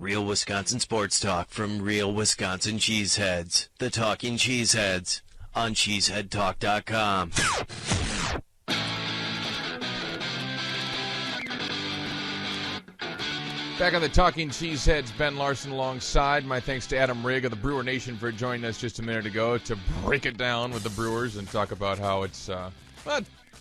Real Wisconsin sports talk from real Wisconsin cheeseheads. The Talking Cheeseheads on cheeseheadtalk.com. Back on the Talking Cheeseheads, Ben Larson alongside. My thanks to Adam Rigg of the Brewer Nation for joining us just a minute ago to break it down with the Brewers and talk about how it's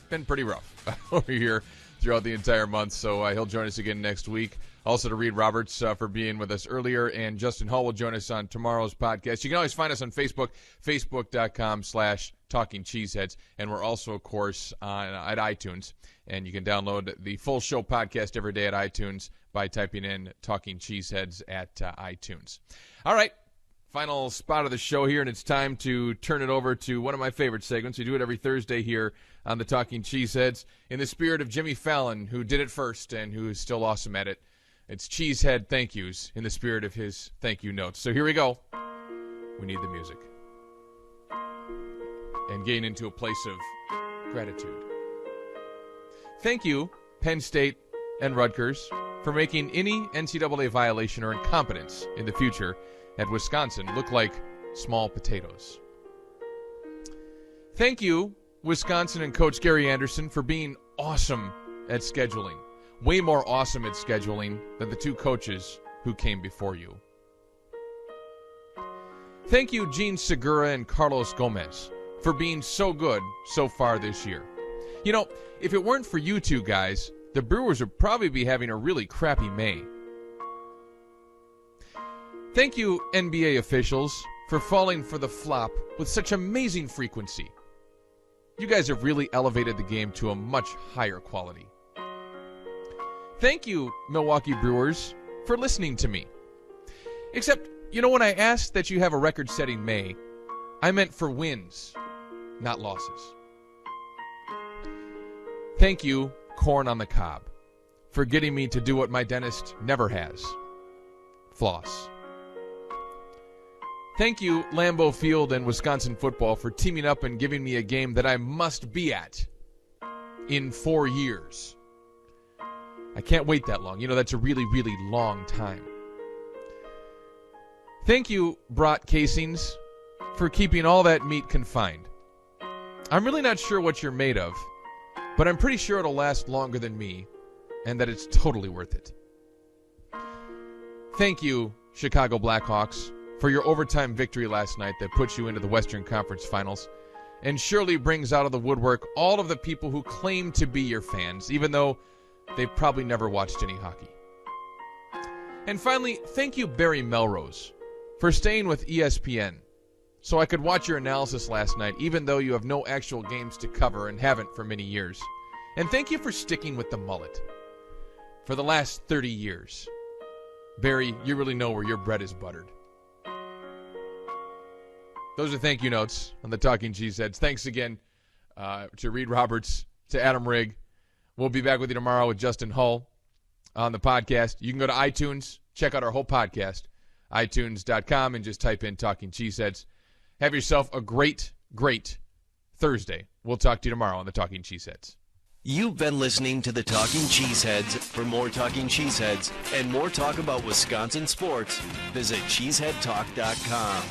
been pretty rough over here throughout the entire month. So he'll join us again next week. Also to Reed Roberts for being with us earlier, and Justin Hall will join us on tomorrow's podcast. You can always find us on Facebook, facebook.com/Talking Cheeseheads, and we're also, of course, at iTunes. And you can download the full show podcast every day at iTunes by typing in Talking Cheeseheads at iTunes. All right, final spot of the show here, and it's time to turn it over to one of my favorite segments. We do it every Thursday here on the Talking Cheeseheads in the spirit of Jimmy Fallon, who did it first and who is still awesome at it. It's Cheesehead thank yous in the spirit of his thank you notes. So here we go. We need the music. And gain into a place of gratitude. Thank you, Penn State and Rutgers, for making any NCAA violation or incompetence in the future at Wisconsin look like small potatoes. Thank you, Wisconsin and Coach Gary Anderson, for being awesome at scheduling. Way more awesome at scheduling than the two coaches who came before you. Thank you, Gene Segura and Carlos Gomez, for being so good so far this year. You know, if it weren't for you two guys, the Brewers would probably be having a really crappy May. Thank you, NBA officials, for falling for the flop with such amazing frequency. You guys have really elevated the game to a much higher quality. Thank you, Milwaukee Brewers, for listening to me. Except, you know, when I asked that you have a record-setting May, I meant for wins, not losses. Thank you, Corn on the Cob, for getting me to do what my dentist never has. Floss. Thank you, Lambeau Field and Wisconsin football, for teaming up and giving me a game that I must be at in 4 years. I can't wait that long. You know, that's a really, really long time. Thank you, Brat Casings, for keeping all that meat confined. I'm really not sure what you're made of, but I'm pretty sure it'll last longer than me, and that it's totally worth it. Thank you, Chicago Blackhawks, for your overtime victory last night that puts you into the Western Conference Finals, and surely brings out of the woodwork all of the people who claim to be your fans, even though they've probably never watched any hockey. And finally, thank you, Barry Melrose, for staying with ESPN, so I could watch your analysis last night, even though you have no actual games to cover and haven't for many years. And thank you for sticking with the mullet for the last 30 years. Barry, you really know where your bread is buttered. Those are thank you notes on the Talking Cheeseheads. Thanks again to Reed Roberts, to Adam Rigg. We'll be back with you tomorrow with Justin Hull on the podcast. You can go to iTunes, check out our whole podcast, itunes.com, and just type in Talking Cheeseheads. Have yourself a great, great Thursday. We'll talk to you tomorrow on the Talking Cheeseheads. You've been listening to the Talking Cheeseheads. For more Talking Cheeseheads and more talk about Wisconsin sports, visit cheeseheadtalk.com.